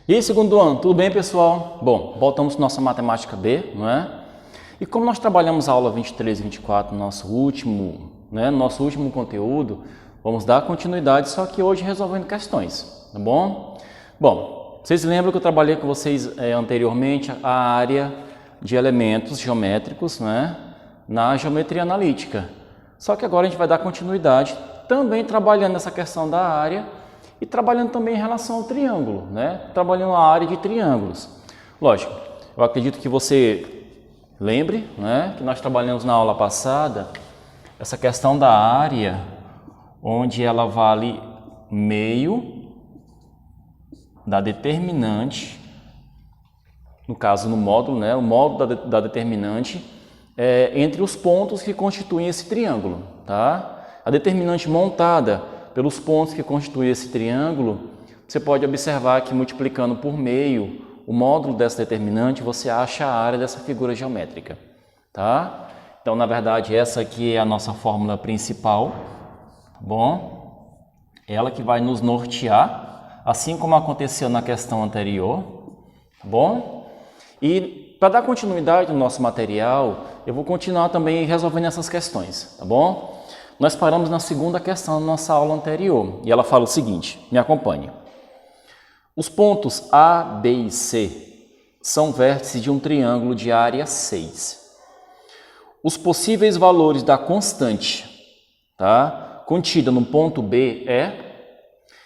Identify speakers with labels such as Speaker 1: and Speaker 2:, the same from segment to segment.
Speaker 1: E aí, segundo ano, tudo bem, pessoal? Bom, voltamos para nossa matemática B, não é? E como nós trabalhamos a aula 23 e 24 no nosso último conteúdo, vamos dar continuidade, só que hoje resolvendo questões, tá bom? Bom, vocês lembram que eu trabalhei com vocês anteriormente a área de elementos geométricos, né, na geometria analítica. Só que agora a gente vai dar continuidade, também trabalhando essa questão da área e trabalhando também em relação ao triângulo, né? Trabalhando a área de triângulos. Lógico, eu acredito que você lembre, né, que nós trabalhamos na aula passada essa questão da área, onde ela vale meio da determinante, no caso no módulo, né, o módulo da determinante entre os pontos que constituem esse triângulo, tá? A determinante montada pelos pontos que constituem esse triângulo, você pode observar que multiplicando por meio o módulo dessa determinante, você acha a área dessa figura geométrica, tá? Então, na verdade, essa aqui é a nossa fórmula principal, tá bom? Ela que vai nos nortear, assim como aconteceu na questão anterior, tá bom? E para dar continuidade no nosso material, eu vou continuar também resolvendo essas questões, tá bom? Nós paramos na segunda questão da nossa aula anterior e ela fala o seguinte, me acompanhe. Os pontos A, B e C são vértices de um triângulo de área 6. Os possíveis valores da constante, tá, contida no ponto B é...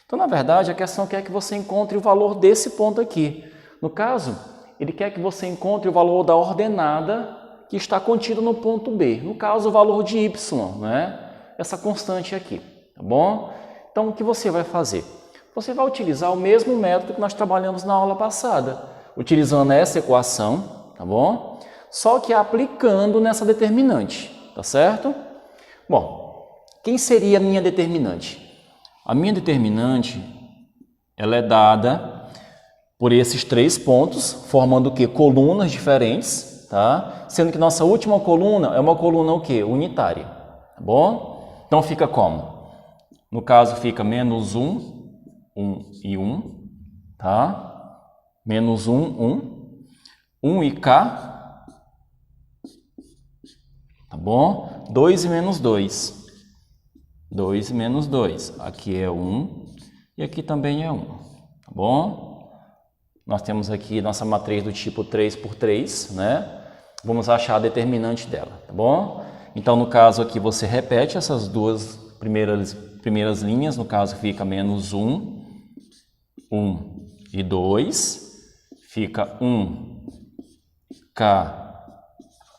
Speaker 1: Então, na verdade, a questão quer que você encontre o valor desse ponto aqui. No caso, ele quer que você encontre o valor da ordenada que está contida no ponto B. No caso, o valor de y, né? Essa constante aqui, tá bom? Então, o que você vai fazer? Você vai utilizar o mesmo método que nós trabalhamos na aula passada, utilizando essa equação, tá bom? Só que aplicando nessa determinante, tá certo? Bom, quem seria a minha determinante? A minha determinante, ela é dada por esses três pontos, formando o quê? Colunas diferentes, tá? Sendo que nossa última coluna é uma coluna o quê? Unitária, tá bom? Então, fica como? No caso, fica menos 1, 1 e 1, tá? Menos 1, 1, 1 e K, tá bom? 2 e menos 2, 2 e menos 2, aqui é 1 e aqui também é 1, tá bom? Nós temos aqui nossa matriz do tipo 3 por 3, né? Vamos achar a determinante dela, tá bom? Então, no caso aqui, você repete essas duas primeiras linhas, no caso fica menos 1, 1 e 2, fica 1K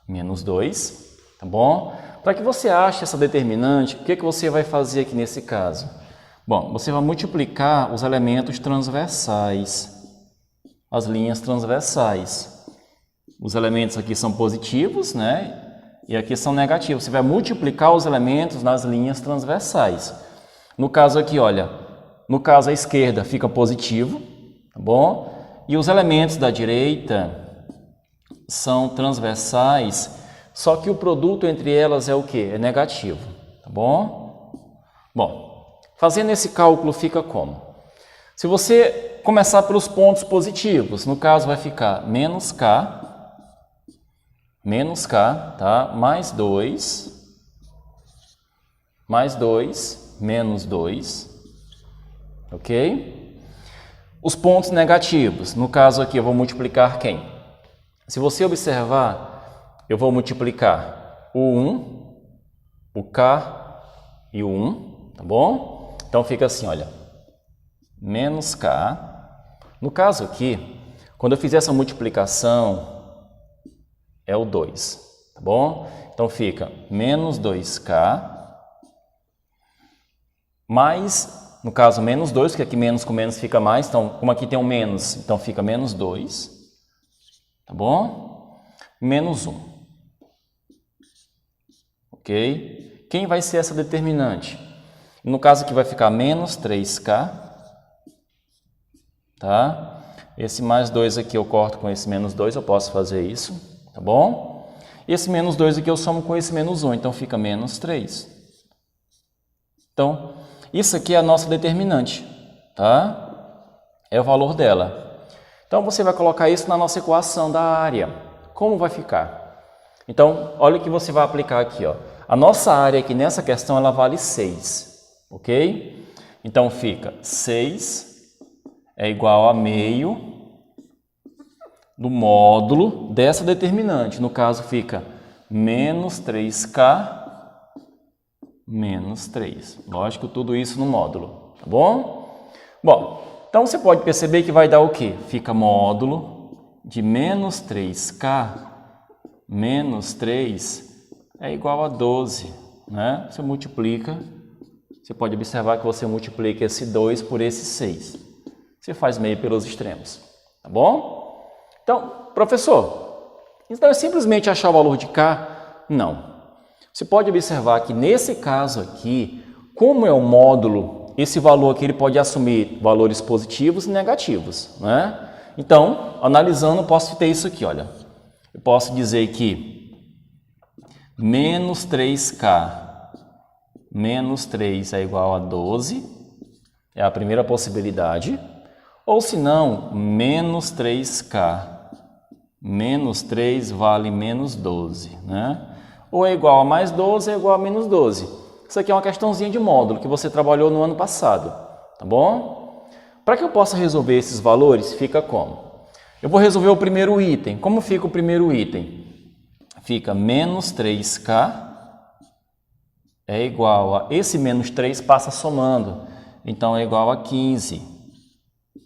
Speaker 1: menos 2, tá bom? Para que você ache essa determinante, o que você vai fazer aqui nesse caso? Bom, você vai multiplicar os elementos transversais, as linhas transversais. Os elementos aqui são positivos, né? E aqui são negativos. Você vai multiplicar os elementos nas linhas transversais. No caso aqui, olha, no caso à esquerda fica positivo, tá bom? E os elementos da direita são transversais, só que o produto entre elas é o quê? É negativo, tá bom? Bom, fazendo esse cálculo fica como? Se você começar pelos pontos positivos, no caso vai ficar menos K, tá? Mais 2, menos 2, ok? Os pontos negativos, no caso aqui eu vou multiplicar quem? Se você observar, eu vou multiplicar o 1, o K e o 1, tá bom? Então fica assim, olha, menos K. No caso aqui, quando eu fizer essa multiplicação, é o 2, tá bom? Então fica menos 2K, mais, no caso, menos 2, porque aqui menos com menos fica mais, então, como aqui tem um menos, então fica menos 2, tá bom? Menos 1, ok? Quem vai ser essa determinante? No caso aqui vai ficar menos 3K, tá? Esse mais 2 aqui eu corto com esse menos 2, eu posso fazer isso. Tá bom? Esse menos 2 aqui eu somo com esse menos 1, então fica menos 3. Então, isso aqui é a nossa determinante, tá? É o valor dela. Então, você vai colocar isso na nossa equação da área. Como vai ficar? Então, olha o que você vai aplicar aqui, ó. A nossa área aqui nessa questão, ela vale 6, ok? Então, fica 6 é igual a meio do módulo dessa determinante. No caso, fica menos 3K menos 3. Lógico, tudo isso no módulo, tá bom? Bom, então você pode perceber que vai dar o quê? Fica módulo de menos 3K menos 3 é igual a 12, né? Você multiplica, você pode observar que você multiplica esse 2 por esse 6. Você faz meio pelos extremos, tá bom? Então, professor, então é simplesmente achar o valor de K? Não. Você pode observar que nesse caso aqui, como é um módulo, esse valor aqui ele pode assumir valores positivos e negativos, né? Então, analisando, eu posso ter isso aqui, olha. Eu posso dizer que menos 3K menos 3 é igual a 12, é a primeira possibilidade. Ou se não, menos 3K menos 3 vale menos 12, né? Ou é igual a mais 12 é igual a menos 12. Isso aqui é uma questãozinha de módulo que você trabalhou no ano passado, tá bom? Para que eu possa resolver esses valores, fica como? Eu vou resolver o primeiro item. Como fica o primeiro item? Fica menos 3K é igual a... Esse menos 3 passa somando, então é igual a 15,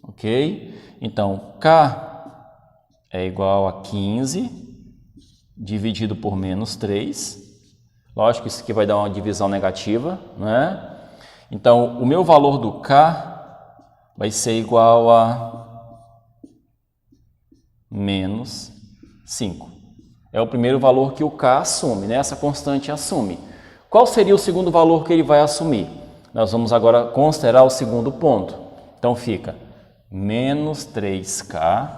Speaker 1: ok? Então, K é igual a 15 dividido por menos 3. Lógico, isso aqui vai dar uma divisão negativa, né? Então, o meu valor do K vai ser igual a menos 5. É o primeiro valor que o K assume, né? Essa constante assume. Qual seria o segundo valor que ele vai assumir? Nós vamos agora considerar o segundo ponto. Então, fica menos 3K,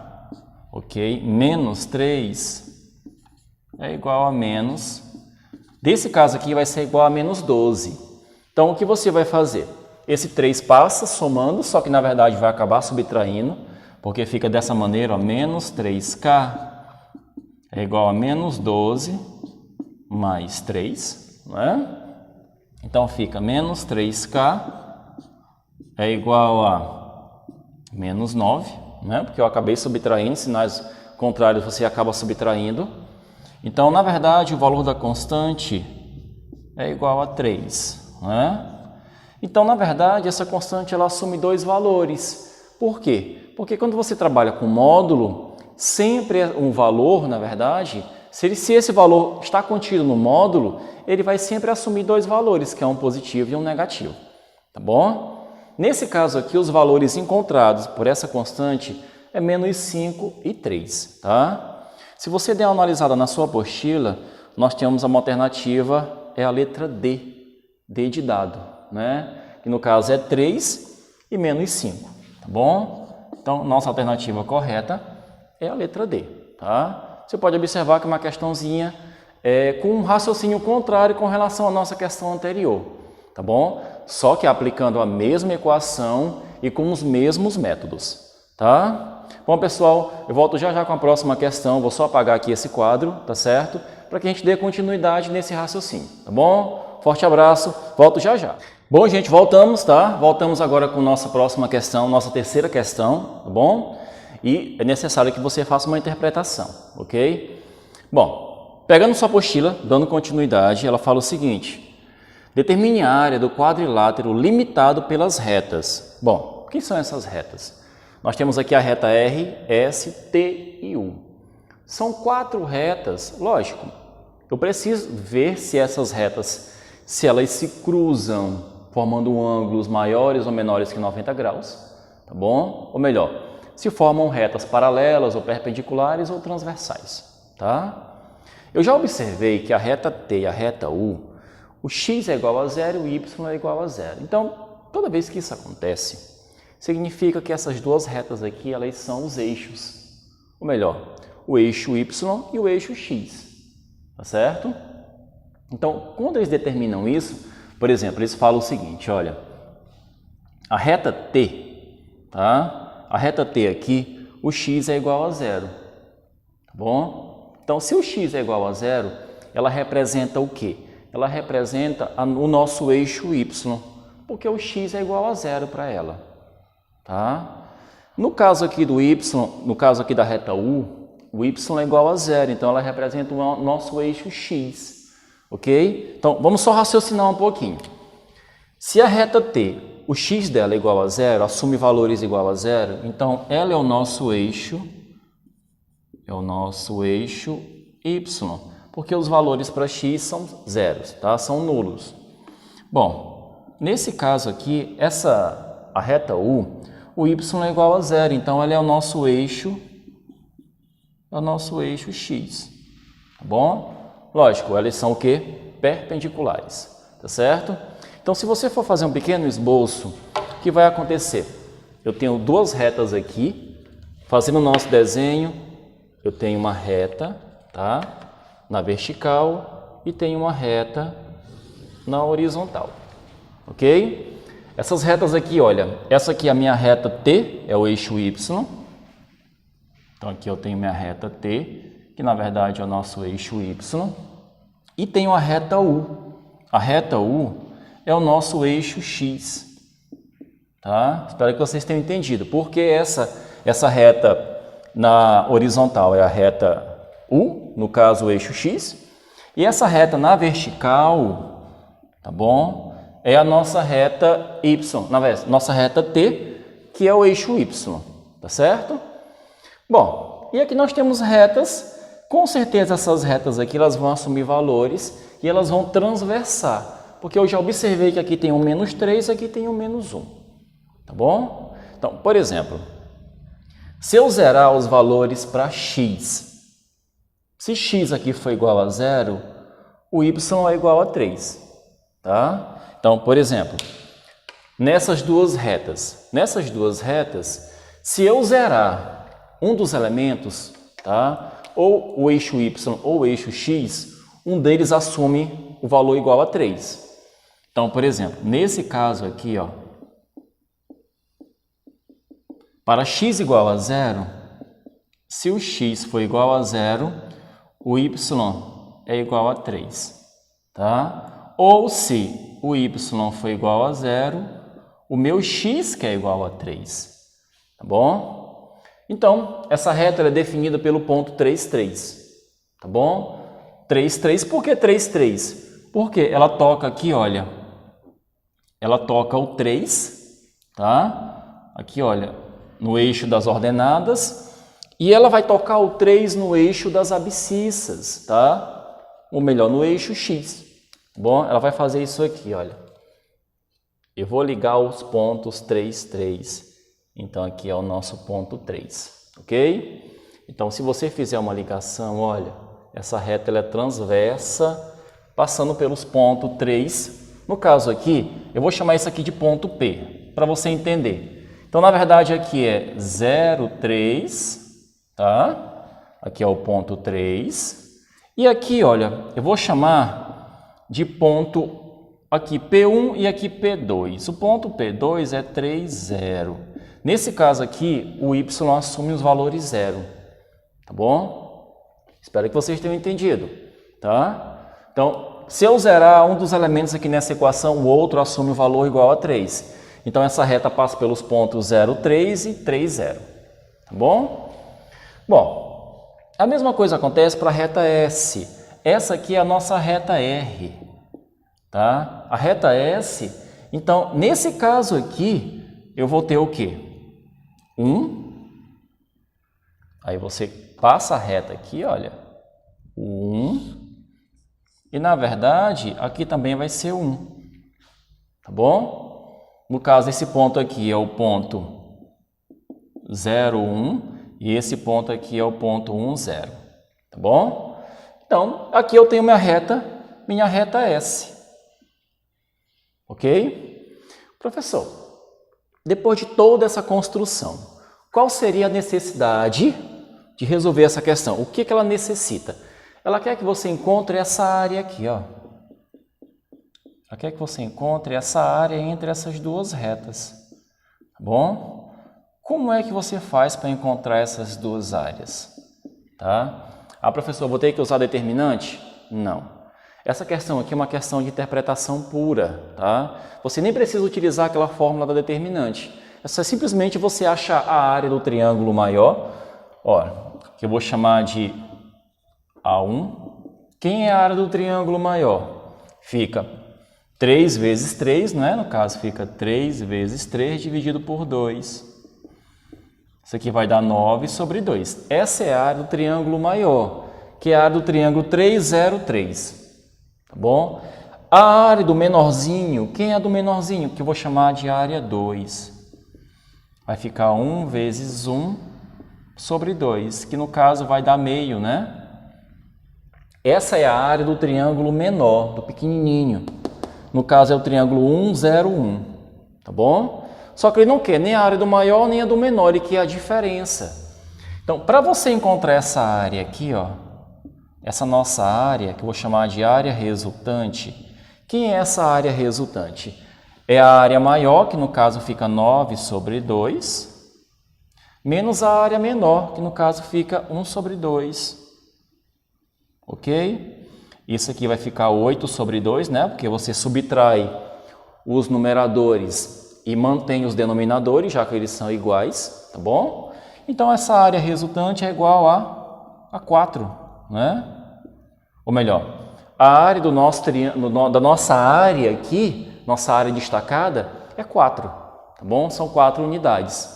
Speaker 1: ok? Menos 3 é igual a menos... Desse caso aqui vai ser igual a menos 12. Então, o que você vai fazer? Esse 3 passa somando, só que na verdade vai acabar subtraindo, porque fica dessa maneira, ó, menos 3K é igual a menos 12 mais 3, não é? Então, fica menos 3K é igual a menos 9, né? Porque eu acabei subtraindo, sinais contrários você acaba subtraindo. Então, na verdade, o valor da constante é igual a 3, né? Então, na verdade, essa constante ela assume dois valores. Por quê? Porque quando você trabalha com módulo, sempre um valor, na verdade, se esse valor está contido no módulo, ele vai sempre assumir dois valores, que é um positivo e um negativo, tá bom? Nesse caso aqui, os valores encontrados por essa constante é menos 5 e 3, tá? Se você der uma analisada na sua apostila, nós temos uma alternativa, é a letra D, D de dado, né? Que no caso é 3 e menos 5, tá bom? Então, nossa alternativa correta é a letra D, tá? Você pode observar que é uma questãozinha com um raciocínio contrário com relação à nossa questão anterior, tá bom? Só que aplicando a mesma equação e com os mesmos métodos, tá? Bom, pessoal, eu volto já com a próxima questão, vou só apagar aqui esse quadro, tá certo? Para que a gente dê continuidade nesse raciocínio, tá bom? Forte abraço, volto já. Bom, gente, voltamos, tá? Voltamos agora com nossa próxima questão, nossa terceira questão, tá bom? E é necessário que você faça uma interpretação, ok? Bom, pegando sua apostila, dando continuidade, ela fala o seguinte: determine a área do quadrilátero limitado pelas retas. Bom, o que são essas retas? Nós temos aqui a reta R, S, T e U. São 4 retas, lógico. Eu preciso ver se essas retas, se elas se cruzam, formando ângulos maiores ou menores que 90 graus, tá bom? Ou melhor, se formam retas paralelas ou perpendiculares ou transversais, tá? Eu já observei que a reta T e a reta U, o x é igual a 0 e o y é igual a 0. Então, toda vez que isso acontece, significa que essas duas retas aqui, elas são os eixos. Ou melhor, o eixo y e o eixo x, tá certo? Então, quando eles determinam isso, por exemplo, eles falam o seguinte, olha, a reta T, tá? A reta T aqui, o x é igual a zero. Tá bom? Então, se o x é igual a zero, ela representa o quê? Ela representa o nosso eixo y, porque o x é igual a zero para ela. Tá? No caso aqui do y, no caso aqui da reta U, o y é igual a zero, então ela representa o nosso eixo x. Ok? Então, vamos só raciocinar um pouquinho. Se a reta T, o x dela é igual a zero, assume valores igual a zero, então ela é o nosso eixo y, porque os valores para x são zeros, tá? São nulos. Bom, nesse caso aqui, a reta U, o y é igual a zero, então ela é o nosso eixo x, tá bom? Lógico, elas são o quê? Perpendiculares, tá certo? Então, se você for fazer um pequeno esboço, o que vai acontecer? Eu tenho duas retas aqui, fazendo o nosso desenho, eu tenho uma reta, tá? Na vertical e tenho uma reta na horizontal, ok? Essas retas aqui, olha, essa aqui é a minha reta T, é o eixo Y. Então, aqui eu tenho minha reta T, que na verdade é o nosso eixo Y. E tenho a reta U. A reta U é o nosso eixo X. Tá? Espero que vocês tenham entendido. Porque essa reta na horizontal é a reta U, no caso o eixo X. E essa reta na vertical, tá bom? É a nossa reta Y, na verdade, nossa reta T, que é o eixo Y. Tá certo? Bom, e aqui nós temos retas. Com certeza essas retas aqui elas vão assumir valores e elas vão transversar, porque eu já observei que aqui tem um menos 3 e aqui tem um menos 1, tá bom? Então, por exemplo, se eu zerar os valores para x, se x aqui for igual a zero, o y é igual a 3, tá? Então, por exemplo, nessas duas retas, se eu zerar um dos elementos, tá? Ou o eixo y ou o eixo x, um deles assume o valor igual a 3. Então, por exemplo, nesse caso aqui, ó, para x igual a zero, se o x for igual a zero, o y é igual a 3. Tá? Ou se o y for igual a zero, o meu x que é igual a 3. Tá bom? Então, essa reta é definida pelo ponto 3, 3, tá bom? 3, 3, por que 3, 3? Porque ela toca aqui, olha, ela toca o 3, tá? Aqui, olha, no eixo das ordenadas, e ela vai tocar o 3 no eixo das abscissas, tá? Ou melhor, no eixo X, tá bom? Ela vai fazer isso aqui, olha. Eu vou ligar os pontos 3, 3. Então, aqui é o nosso ponto 3, ok? Então, se você fizer uma ligação, olha, essa reta ela é transversa, passando pelos pontos 3. No caso aqui, eu vou chamar isso aqui de ponto P, para você entender. Então, na verdade, aqui é 0, 3, tá? Aqui é o ponto 3. E aqui, olha, eu vou chamar de ponto aqui P1 e aqui P2. O ponto P2 é 3, 0. Nesse caso aqui, o y assume os valores 0, tá bom? Espero que vocês tenham entendido, tá? Então, se eu zerar um dos elementos aqui nessa equação, o outro assume o valor igual a 3. Então, essa reta passa pelos pontos 0, 3 e 3, 0, tá bom? Bom, a mesma coisa acontece para a reta S. Essa aqui é a nossa reta R, tá? A reta S, então, nesse caso aqui, eu vou ter o quê? 1, aí você passa a reta aqui, olha, 1, e na verdade aqui também vai ser 1, tá bom? No caso, esse ponto aqui é o ponto 0, 1, e esse ponto aqui é o ponto 1, 0, tá bom? Então, aqui eu tenho minha reta S, ok? Professor, depois de toda essa construção, qual seria a necessidade de resolver essa questão? O que ela necessita? Ela quer que você encontre essa área aqui, ó. Ela quer que você encontre essa área entre essas duas retas, tá bom? Como é que você faz para encontrar essas duas áreas? Tá? Ah, professor, vou ter que usar determinante? Não. Essa questão aqui é uma questão de interpretação pura, tá? Você nem precisa utilizar aquela fórmula da determinante. É só simplesmente você achar a área do triângulo maior, ó, que eu vou chamar de A1. Quem é a área do triângulo maior? Fica 3 vezes 3, não é? No caso, fica 3 vezes 3 dividido por 2. Isso aqui vai dar 9 sobre 2. Essa é a área do triângulo maior, que é a área do triângulo 303. Tá bom? A área do menorzinho, quem é a do menorzinho? Que eu vou chamar de área 2. Vai ficar 1 vezes 1 sobre 2, que no caso vai dar meio, né? Essa é a área do triângulo menor, do pequenininho. No caso é o triângulo 101, tá bom? Só que ele não quer nem a área do maior nem a do menor, ele quer a diferença. Então, para você encontrar essa área aqui, ó, essa nossa área, que eu vou chamar de área resultante, quem é essa área resultante? É a área maior, que no caso fica 9 sobre 2, menos a área menor, que no caso fica 1 sobre 2. Ok? Isso aqui vai ficar 8 sobre 2, né? Porque você subtrai os numeradores e mantém os denominadores, já que eles são iguais, tá bom? Então, essa área resultante é igual a 4, né? Ou melhor, a área do nosso da nossa área aqui, nossa área destacada, é 4, tá bom? São 4 unidades.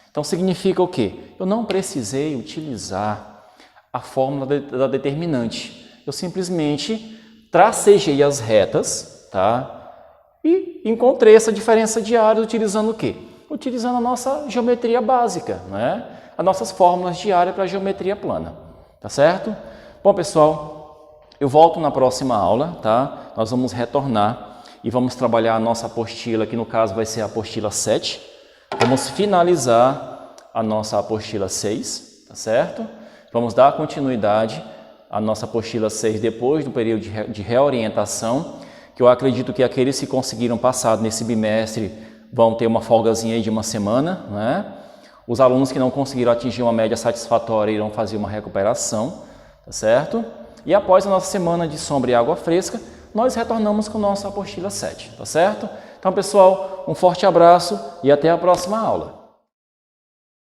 Speaker 1: Então, significa o quê? Eu não precisei utilizar a fórmula da determinante. Eu simplesmente tracejei as retas, tá? E encontrei essa diferença de área utilizando o quê? Utilizando a nossa geometria básica, né? As nossas fórmulas de área para a geometria plana, tá certo? Bom, pessoal, eu volto na próxima aula, tá? Nós vamos retornar e vamos trabalhar a nossa apostila, que no caso vai ser a apostila 7. Vamos finalizar a nossa apostila 6, tá certo? Vamos dar continuidade à nossa apostila 6 depois do período de reorientação, que eu acredito que aqueles que conseguiram passar nesse bimestre vão ter uma folgazinha aí de uma semana, né? Os alunos que não conseguiram atingir uma média satisfatória irão fazer uma recuperação, tá certo? E após a nossa semana de sombra e água fresca, nós retornamos com a nossa apostila 7, tá certo? Então, pessoal, um forte abraço e até a próxima aula.